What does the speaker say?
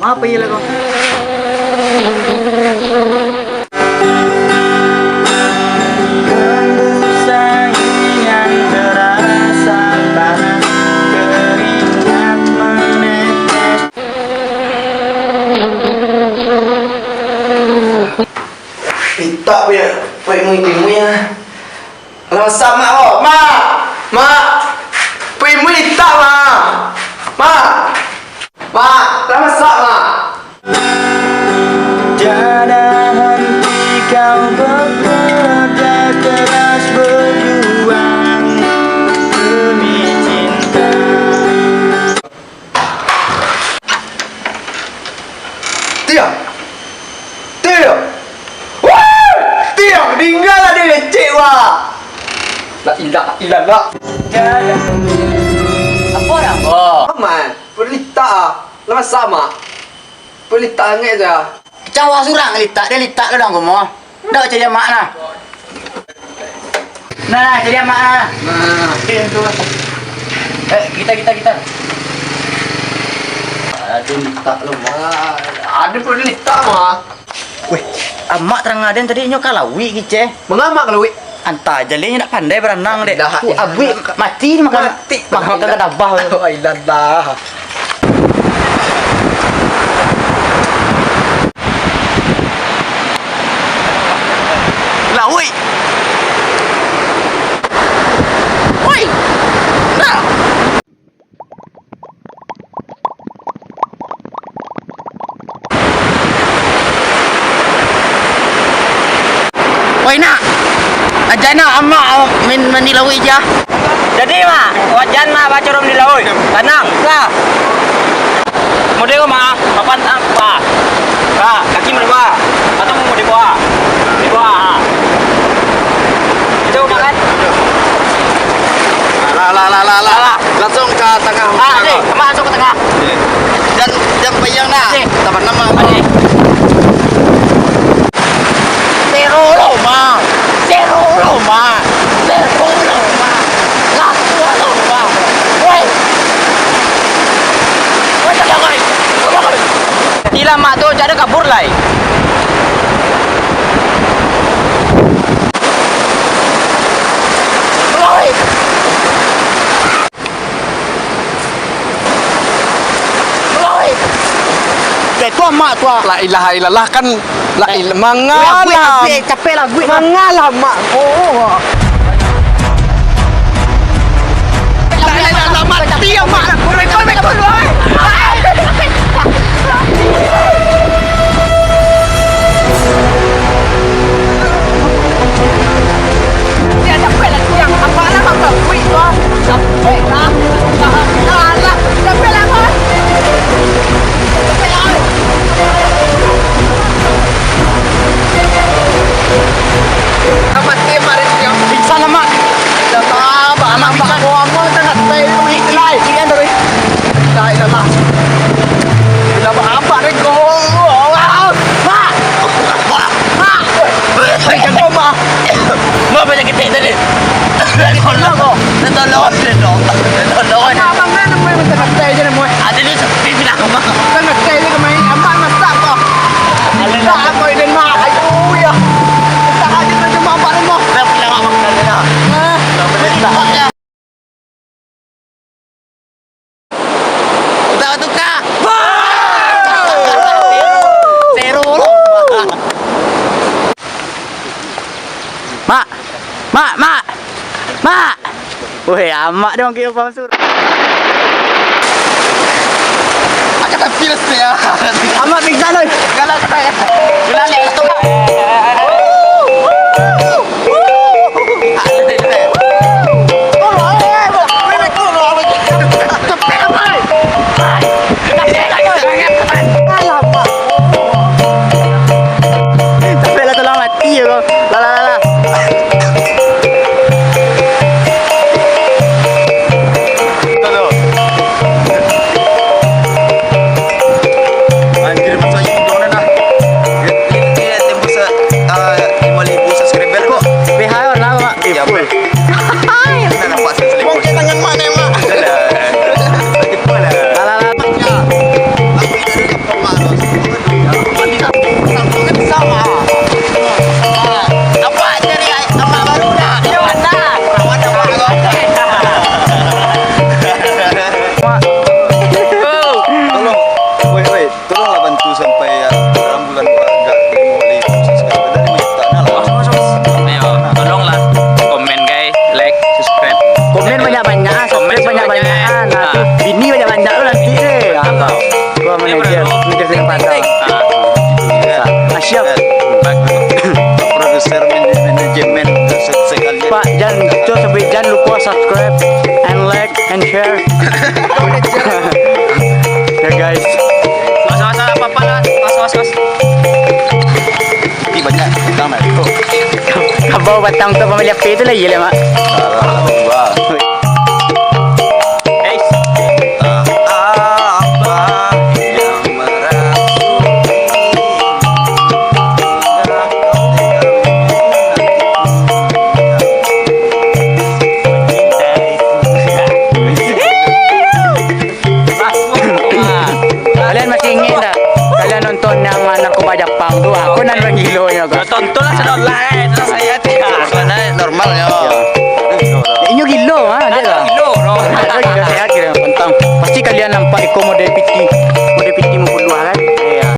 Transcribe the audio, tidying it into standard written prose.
Apa ya lah kau? Tak punya, baik punya. Alamak sama oh, mak, punya tak mak, alamak sama. Jangan henti kau bekerja keras berjuang demi cinta. Tiang. Meninggal dia leceh wah. La ilaha illallah. Apa orang? Oh. Aman, pelita. Lama sama. Pelita ngai aja. Cawa surang litak dia litak ke dong kamu. Dak jadi mak nah. Nah, jadi mak nah. Nah, Itu. Kita. ada pelita lu mah. Ada pelita mah. Weh, amak terang aden tadi nyo kalawi gice. Mengamak lu. Anta jalinya nak pandai berenang dek. Dah, Abui mati ni makan kedabah. Oh ilallah. Lah woi. Woi. Nah. Woi nak. Ajana amak min lawi je. Jadi mak, wajan mak baca rom di laut. Tenang, lah. Model mak, papan apa? Lah, kaki berdua. Atau mau di bawah? Di bawah. Itu makan. Lah. Langsung ke tengah. Nih, masuk ke tengah. Dan bayang dah. Tapan nama. Zero lo mak. Gila mak tu jadi kabur lai. Tua mak tua. La ilaha illallah kan la ilaha mengalah. Capek lah gue. Mengalah mak. Oh. La ilaha illallah mati ya mak. Dia capek lah yang apa lah kau gue tu. Capek lah. Capek lah kau. Amat dia maris yang Pingsan lah mak. anak mak gua tengah teh mulai ini dari. La ilaha. Bila apa ni kau? Mak. Jangan mak. Mak banyak kita tadi. Tolong kau. Tolong. Abang mana main tengah teh je ni. Ada ni sepi bilang mak. Tengah teh ni main abang masak kau. Tak apa ini mak. Aduh ya. Tak ada macam apa ni mak. Dah bilang mak tadi dah. Kita tukar. Zero lo. Mak. Weh, amak dong kita paham sur. Agak tak feel ya. Amak pingsan oi. Galak saya. Gelalik itu. Produser manajemen sekali. Pak, jangan lupa subscribe and like and share. Ya guys. Mas apa lah? Mas. Ini banyak kamera. Kabaw batang tu pamilya P itu lah iya mak. Wah. Apa yang merasuk Kalian masih ingin tak? Kalian nonton yang narkoba Jepang tu? Aku nan bergilonya kau. Tonton lah sedot lah terus saya tidak. sebenarnya normalnya. Inyo gilo ha, dia lah. Kilo, no. Ada gila sehat kira pentang. Pasti kalian nampak di Komodo PT.